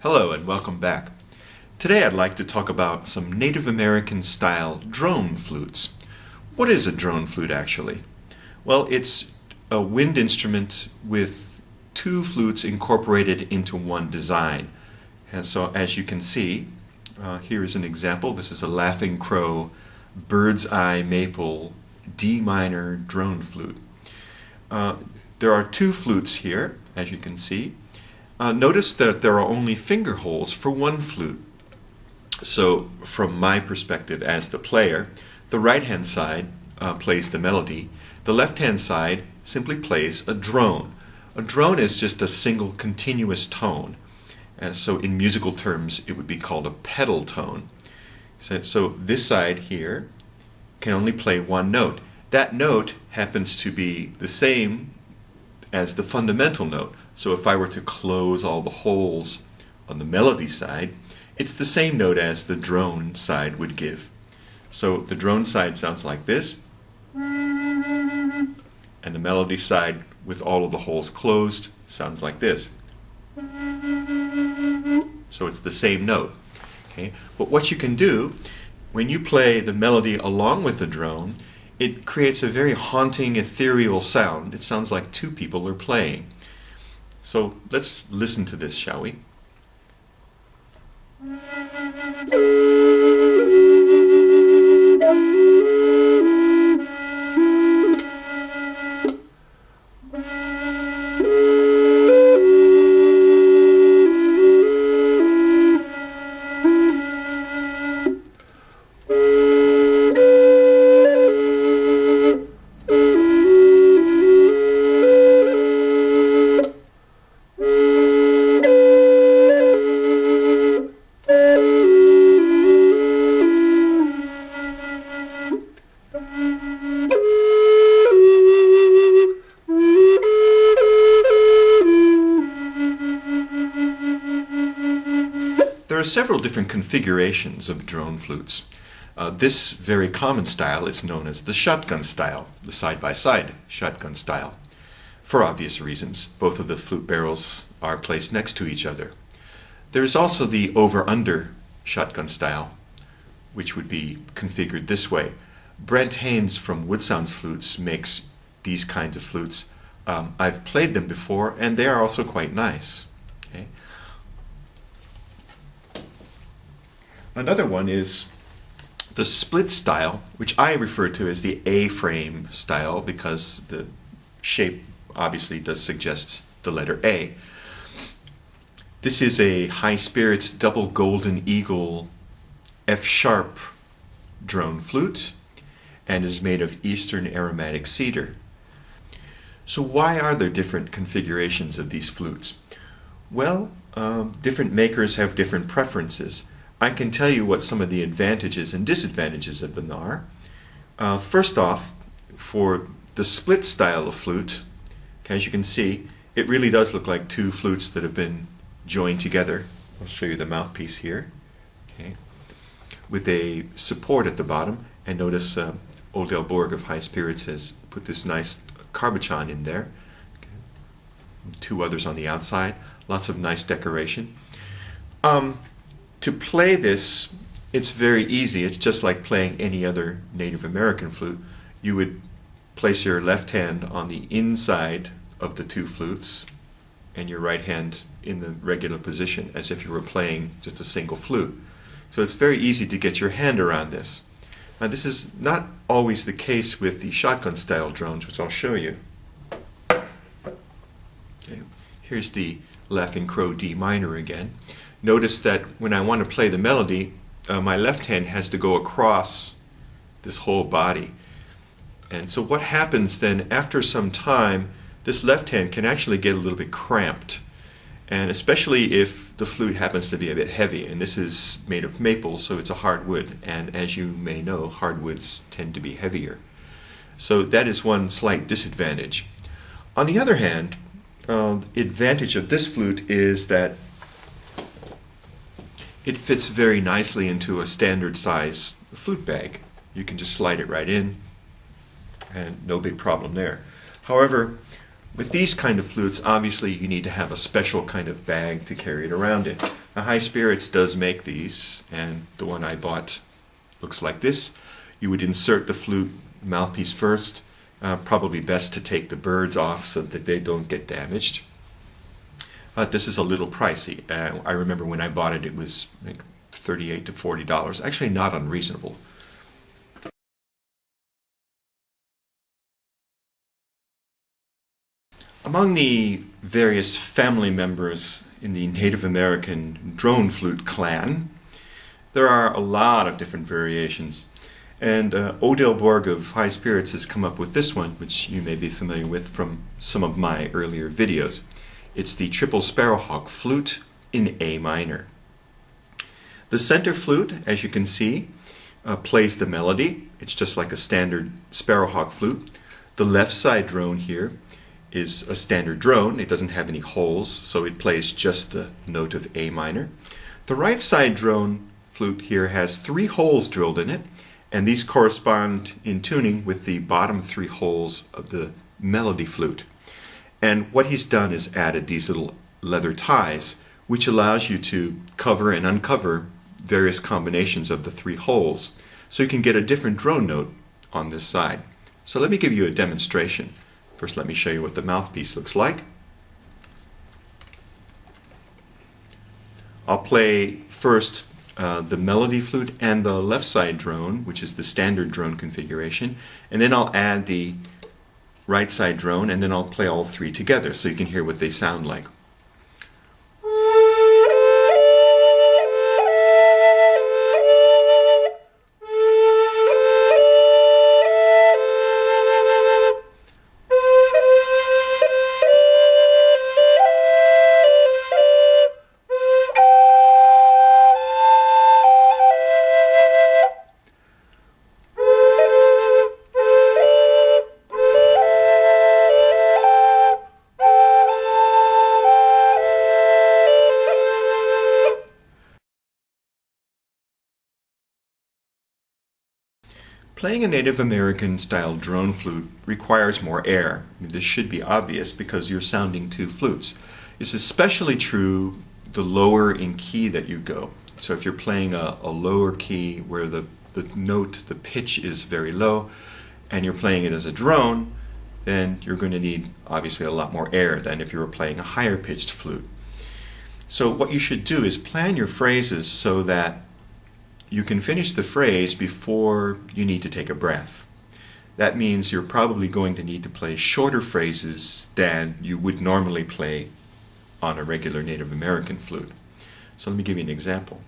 Hello and welcome back. Today I'd like to talk about some Native American style drone flutes. What is a drone flute actually? Well, it's a wind instrument with two flutes incorporated into one design. And so as you can see, here is an example. This is a Laughing Crow bird's eye maple D minor drone flute. There are two flutes here, as you can see. Notice that there are only finger holes for one flute. So from my perspective as the player, the right hand side plays the melody. The left hand side simply plays a drone. A drone is just a single continuous tone. So in musical terms it would be called a pedal tone. So this side here can only play one note. That note happens to be the same as the fundamental note. So if I were to close all the holes on the melody side, it's the same note as the drone side would give. So the drone side sounds like this, and the melody side with all of the holes closed sounds like this. So it's the same note. Okay? But what you can do, when you play the melody along with the drone, it creates a very haunting, ethereal sound. It sounds like two people are playing. So let's listen to this, shall we? There are several different configurations of drone flutes. This very common style is known as the shotgun style, the side-by-side shotgun style. For obvious reasons, both of the flute barrels are placed next to each other. There is also the over-under shotgun style, which would be configured this way. Brent Haynes from Wood Sounds Flutes makes these kinds of flutes. I've played them before, and they are also quite nice. Okay? Another one is the split style, which I refer to as the A-frame style because the shape obviously does suggest the letter A. This is a High Spirits Double Golden Eagle F-sharp drone flute and is made of Eastern aromatic cedar. So why are there different configurations of these flutes? Well, different makers have different preferences. I can tell you what some of the advantages and disadvantages of them are. First off, for the split style of flute, as you can see, it really does look like two flutes that have been joined together. I'll show you the mouthpiece here, okay, with a support at the bottom. And notice Old Borg of High Spirits has put this nice cabochon in there. Okay. Two others on the outside. Lots of nice decoration. To play this, it's very easy. It's just like playing any other Native American flute. You would place your left hand on the inside of the two flutes and your right hand in the regular position as if you were playing just a single flute. So it's very easy to get your hand around this. Now this is not always the case with the shotgun style drones, which I'll show you. Okay. Here's the Laughing Crow D minor again. Notice that when I want to play the melody, my left hand has to go across this whole body. And so what happens then, after some time, this left hand can actually get a little bit cramped. And especially if the flute happens to be a bit heavy. And this is made of maple, so it's a hardwood. And as you may know, hardwoods tend to be heavier. So that is one slight disadvantage. On the other hand, the advantage of this flute is that it fits very nicely into a standard size flute bag. You can just slide it right in and no big problem there. However, with these kind of flutes, obviously you need to have a special kind of bag to carry it around in. High Spirits does make these, and the one I bought looks like this. You would insert the flute mouthpiece first. Probably best to take the birds off so that they don't get damaged. This is a little pricey. I remember when I bought it, it was like $38 to $40. Actually not unreasonable. Among the various family members in the Native American drone flute clan, there are a lot of different variations. And Odell Borg of High Spirits has come up with this one, which you may be familiar with from some of my earlier videos. It's the triple sparrowhawk flute in A minor. The center flute, as you can see, plays the melody. It's just like a standard sparrowhawk flute. The left side drone here is a standard drone. It doesn't have any holes, so it plays just the note of A minor. The right side drone flute here has 3 holes drilled in it, and these correspond in tuning with the bottom 3 holes of the melody flute. And what he's done is added these little leather ties, which allows you to cover and uncover various combinations of the 3 holes, so you can get a different drone note on this side. So let me give you a demonstration. First, let me show you what the mouthpiece looks like. I'll play first the melody flute and the left side drone, which is the standard drone configuration, and then I'll add the right side drone, and then I'll play all 3 together so you can hear what they sound like. Playing a Native American style drone flute requires more air. This should be obvious because you're sounding 2 flutes. It's especially true the lower in key that you go. So if you're playing a lower key where the note, the pitch is very low, and you're playing it as a drone, then you're going to need obviously a lot more air than if you were playing a higher pitched flute. So what you should do is plan your phrases so that you can finish the phrase before you need to take a breath. That means you're probably going to need to play shorter phrases than you would normally play on a regular Native American flute. So let me give you an example.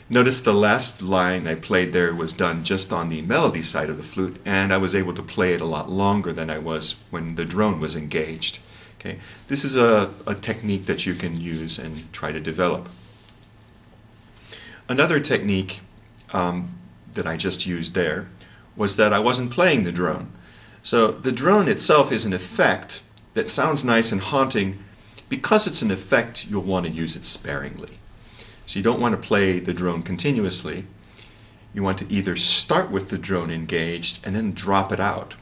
Notice the last line I played there was done just on the melody side of the flute, and I was able to play it a lot longer than I was when the drone was engaged. Okay? This is a technique that you can use and try to develop. Another technique that I just used there was that I wasn't playing the drone. So the drone itself is an effect that sounds nice and haunting. Because it's an effect, you'll want to use it sparingly. So you don't want to play the drone continuously. You want to either start with the drone engaged and then drop it out.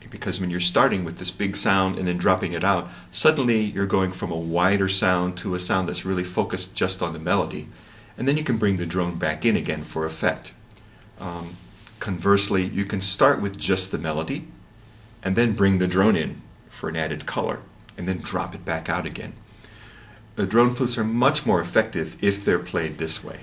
Because when you're starting with this big sound and then dropping it out, suddenly you're going from a wider sound to a sound that's really focused just on the melody. And then you can bring the drone back in again for effect. Conversely, you can start with just the melody and then bring the drone in for an added color and then drop it back out again. The drone flutes are much more effective if they're played this way.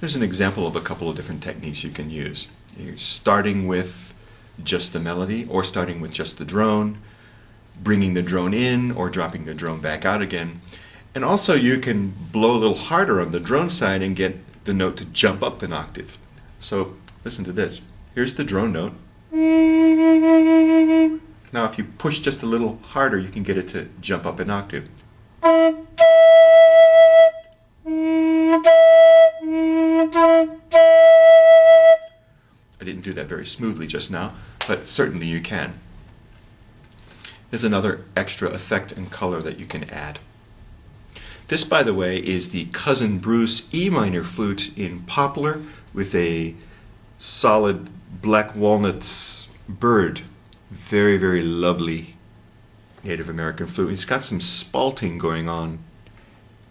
There's an example of a couple of different techniques you can use. You're starting with just the melody, or starting with just the drone, bringing the drone in or dropping the drone back out again. And also you can blow a little harder on the drone side and get the note to jump up an octave. So listen to this. Here's the drone note. Now if you push just a little harder, you can get it to jump up an octave. I didn't do that very smoothly just now, but certainly you can. There's another extra effect and color that you can add. This, by the way, is the Kuzin Bruce E minor flute in poplar with a solid black walnut bird. Very, very lovely Native American flute. It's got some spalting going on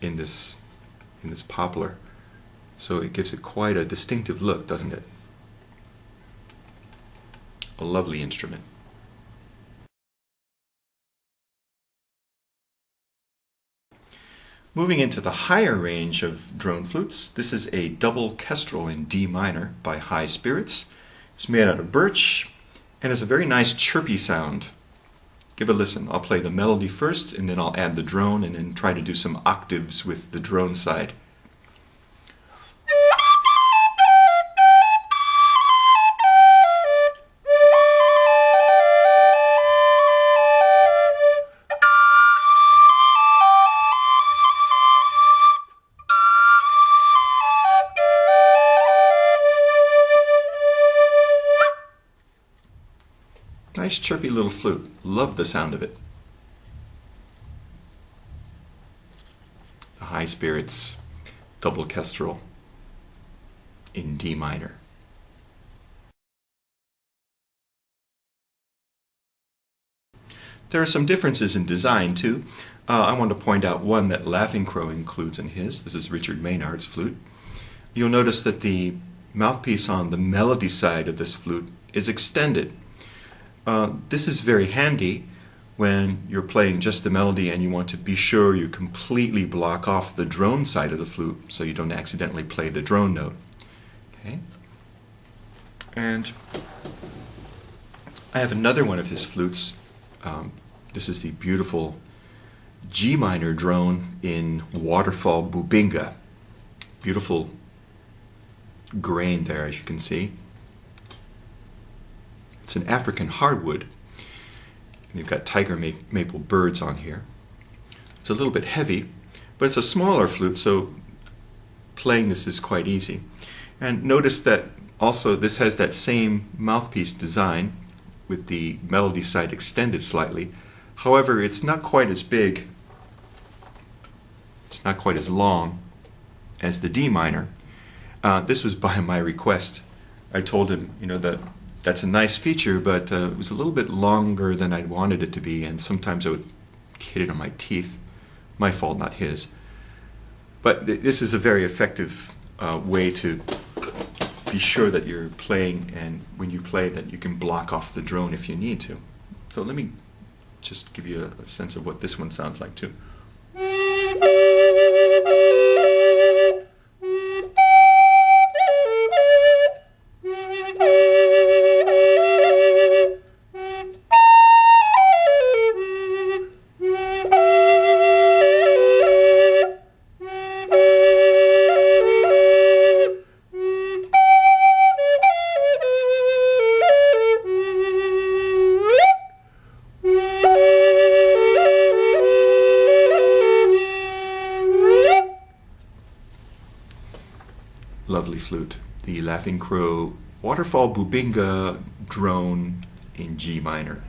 in this poplar, so it gives it quite a distinctive look, doesn't it? A lovely instrument. Moving into the higher range of drone flutes, this is a double kestrel in D minor by High Spirits. It's made out of birch and has a very nice chirpy sound. Give a listen. I'll play the melody first and then I'll add the drone and then try to do some octaves with the drone side. Nice chirpy little flute. Love the sound of it. The High Spirits Double Kestrel in D minor. There are some differences in design too. I want to point out one that Laughing Crow includes in his. This is Richard Maynard's flute. You'll notice that the mouthpiece on the melody side of this flute is extended. This is very handy when you're playing just the melody and you want to be sure you completely block off the drone side of the flute so you don't accidentally play the drone note. Okay. And I have another one of his flutes. This is the beautiful G minor drone in waterfall bubinga. Beautiful grain there, as you can see. It's an African hardwood. You've got tiger maple birds on here. It's a little bit heavy, but it's a smaller flute, so playing this is quite easy. And notice that also this has that same mouthpiece design with the melody side extended slightly. However, it's not quite as big, it's not quite as long as the D minor. This was by my request. I told him, that that's a nice feature, but it was a little bit longer than I'd wanted it to be, and sometimes I would hit it on my teeth. My fault, not his. But this is a very effective way to be sure that you're playing, and when you play that you can block off the drone if you need to. So let me just give you a sense of what this one sounds like too. Lovely flute, the Laughing Crow Waterfall Bubinga drone in G minor.